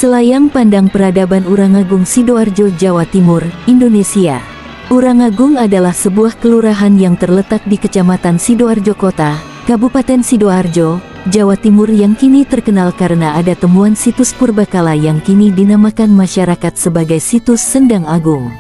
Selayang Pandang Peradaban Urangagung Sidoarjo, Jawa Timur, Indonesia. Urangagung adalah sebuah kelurahan yang terletak di Kecamatan Sidoarjo Kota, Kabupaten Sidoarjo, Jawa Timur yang kini terkenal karena ada temuan situs purbakala yang kini dinamakan masyarakat sebagai situs Sendang Agung.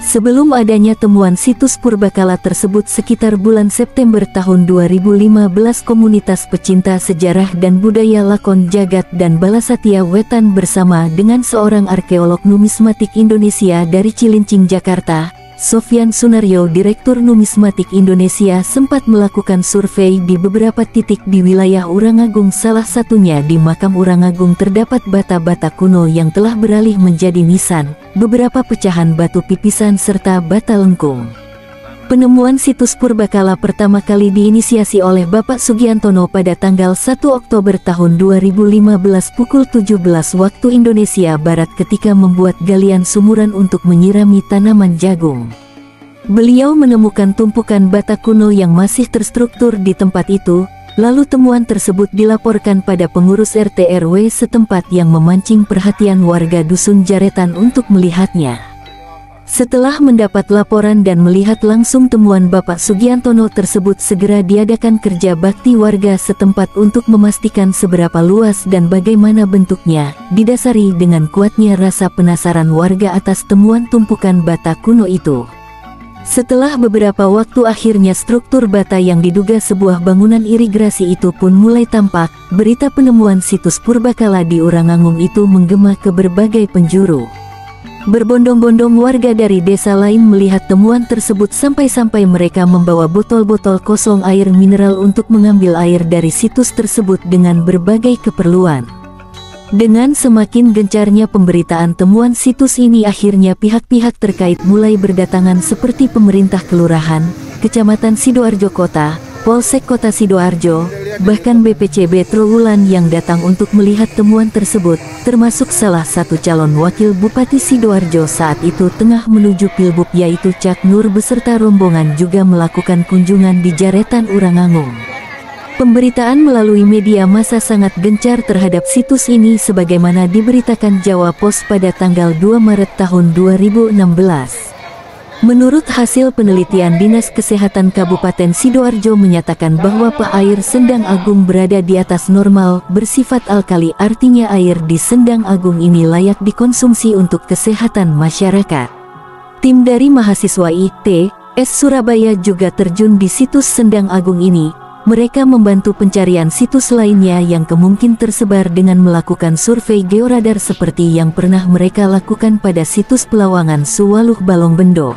Sebelum adanya temuan situs purbakala tersebut sekitar bulan September tahun 2015, komunitas pecinta sejarah dan budaya Lakon Jagat dan Balasatya Wetan bersama dengan seorang arkeolog numismatik Indonesia dari Cilincing, Jakarta, Sofyan Sunaryo, Direktur Numismatik Indonesia, sempat melakukan survei di beberapa titik di wilayah Urangagung. Salah satunya di makam Urangagung terdapat bata-bata kuno yang telah beralih menjadi nisan, beberapa pecahan batu pipisan serta bata lengkung. Penemuan situs purbakala pertama kali diinisiasi oleh Bapak Sugiantono pada tanggal 1 Oktober tahun 2015 pukul 17 waktu Indonesia Barat ketika membuat galian sumuran untuk menyirami tanaman jagung. Beliau menemukan tumpukan bata kuno yang masih terstruktur di tempat itu, lalu temuan tersebut dilaporkan pada pengurus RT RW setempat yang memancing perhatian warga Dusun Jaretan untuk melihatnya. Setelah mendapat laporan dan melihat langsung temuan Bapak Sugiantono tersebut, segera diadakan kerja bakti warga setempat untuk memastikan seberapa luas dan bagaimana bentuknya, didasari dengan kuatnya rasa penasaran warga atas temuan tumpukan bata kuno itu. Setelah beberapa waktu akhirnya struktur bata yang diduga sebuah bangunan irigasi itu pun mulai tampak. Berita penemuan situs purbakala di Urangagung itu menggema ke berbagai penjuru. Berbondong-bondong warga dari desa lain melihat temuan tersebut sampai-sampai mereka membawa botol-botol kosong air mineral untuk mengambil air dari situs tersebut dengan berbagai keperluan. Dengan semakin gencarnya pemberitaan temuan situs ini, akhirnya pihak-pihak terkait mulai berdatangan seperti pemerintah kelurahan, Kecamatan Sidoarjo Kota, Polsek Kota Sidoarjo, bahkan BPCB Trowulan yang datang untuk melihat temuan tersebut, termasuk salah satu calon wakil Bupati Sidoarjo saat itu tengah menuju Pilbub yaitu Cak Nur beserta rombongan juga melakukan kunjungan di Jaretan Urangagung. Pemberitaan melalui media massa sangat gencar terhadap situs ini sebagaimana diberitakan Jawa Pos pada tanggal 2 Maret tahun 2016. Menurut hasil penelitian Dinas Kesehatan Kabupaten Sidoarjo menyatakan bahwa pH air Sendang Agung berada di atas normal, bersifat alkali, artinya air di Sendang Agung ini layak dikonsumsi untuk kesehatan masyarakat. Tim dari mahasiswa ITS Surabaya juga terjun di situs Sendang Agung ini. Mereka membantu pencarian situs lainnya yang kemungkinan tersebar dengan melakukan survei georadar seperti yang pernah mereka lakukan pada situs Pelawangan Suwaluh Balongbendo.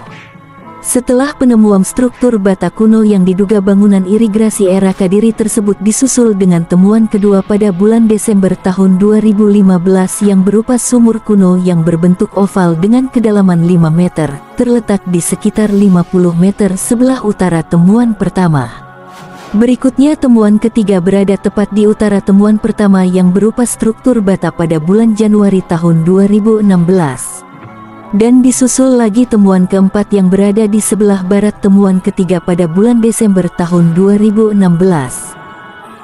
Setelah penemuan struktur bata kuno yang diduga bangunan irigasi era Kadiri tersebut disusul dengan temuan kedua pada bulan Desember tahun 2015 yang berupa sumur kuno yang berbentuk oval dengan kedalaman 5 meter, terletak di sekitar 50 meter sebelah utara temuan pertama. Berikutnya temuan ketiga berada tepat di utara temuan pertama yang berupa struktur bata pada bulan Januari tahun 2016. Dan disusul lagi temuan keempat yang berada di sebelah barat temuan ketiga pada bulan Desember tahun 2016.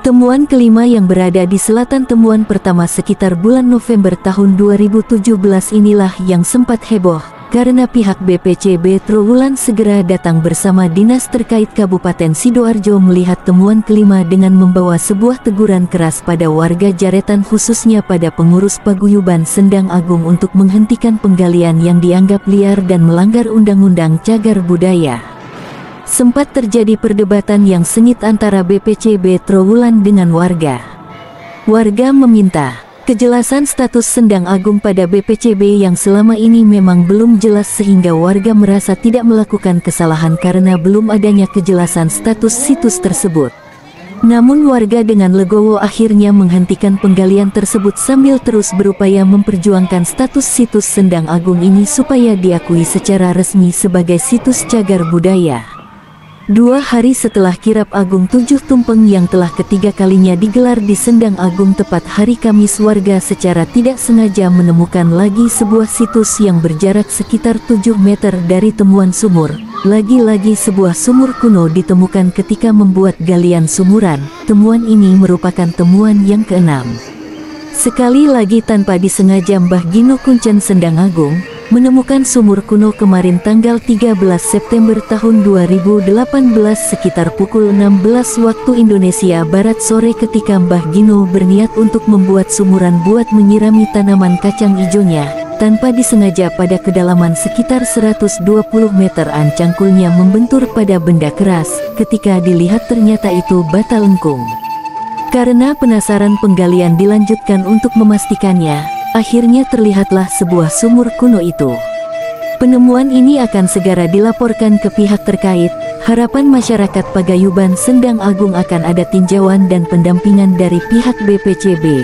Temuan kelima yang berada di selatan temuan pertama sekitar bulan November tahun 2017 inilah yang sempat heboh, karena pihak BPCB Trowulan segera datang bersama dinas terkait Kabupaten Sidoarjo melihat temuan kelima dengan membawa sebuah teguran keras pada warga Jaretan, khususnya pada pengurus paguyuban Sendang Agung untuk menghentikan penggalian yang dianggap liar dan melanggar Undang-Undang Cagar Budaya. Sempat terjadi perdebatan yang sengit antara BPCB Trowulan dengan warga. Warga meminta kejelasan status Sendang Agung pada BPCB yang selama ini memang belum jelas sehingga warga merasa tidak melakukan kesalahan karena belum adanya kejelasan status situs tersebut. Namun warga dengan legowo akhirnya menghentikan penggalian tersebut sambil terus berupaya memperjuangkan status situs Sendang Agung ini supaya diakui secara resmi sebagai situs cagar budaya. 2 hari setelah kirap agung 7 tumpeng yang telah ketiga kalinya digelar di Sendang Agung, tepat hari Kamis, warga secara tidak sengaja menemukan lagi sebuah situs yang berjarak sekitar 7 meter dari temuan sumur. Lagi-lagi sebuah sumur kuno ditemukan ketika membuat galian sumuran. Temuan ini merupakan temuan yang keenam. Sekali lagi tanpa disengaja Mbah Gino Kuncen Sendang Agung menemukan sumur kuno kemarin tanggal 13 September tahun 2018 sekitar pukul 16 waktu Indonesia Barat sore ketika Mbah Gino berniat untuk membuat sumuran buat menyirami tanaman kacang ijonya. Tanpa disengaja pada kedalaman sekitar 120 meter cangkulnya membentur pada benda keras. Ketika dilihat ternyata itu bata lengkung. Karena penasaran penggalian dilanjutkan untuk memastikannya, akhirnya terlihatlah sebuah sumur kuno itu. Penemuan ini akan segera dilaporkan ke pihak terkait. Harapan masyarakat Pagayuban Sendang Agung akan ada tinjauan dan pendampingan dari pihak BPCB.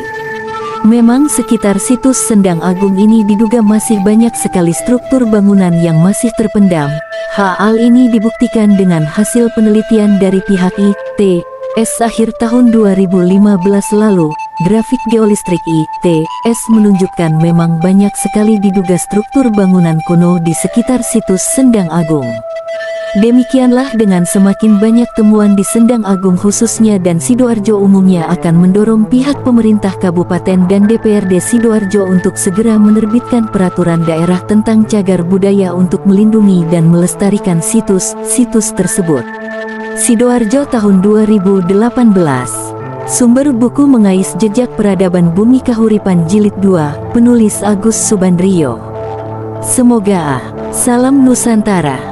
Memang sekitar situs Sendang Agung ini diduga masih banyak sekali struktur bangunan yang masih terpendam. Hal ini dibuktikan dengan hasil penelitian dari pihak ITS akhir tahun 2015 lalu. Grafik geolistrik ITS menunjukkan memang banyak sekali diduga struktur bangunan kuno di sekitar situs Sendang Agung. Demikianlah, dengan semakin banyak temuan di Sendang Agung khususnya dan Sidoarjo umumnya akan mendorong pihak pemerintah kabupaten dan DPRD Sidoarjo untuk segera menerbitkan peraturan daerah tentang cagar budaya untuk melindungi dan melestarikan situs-situs tersebut. Sidoarjo tahun 2018. Sumber buku Mengais Jejak Peradaban Bumi Kahuripan Jilid 2, penulis Agus Subandrio. Semoga. Salam Nusantara.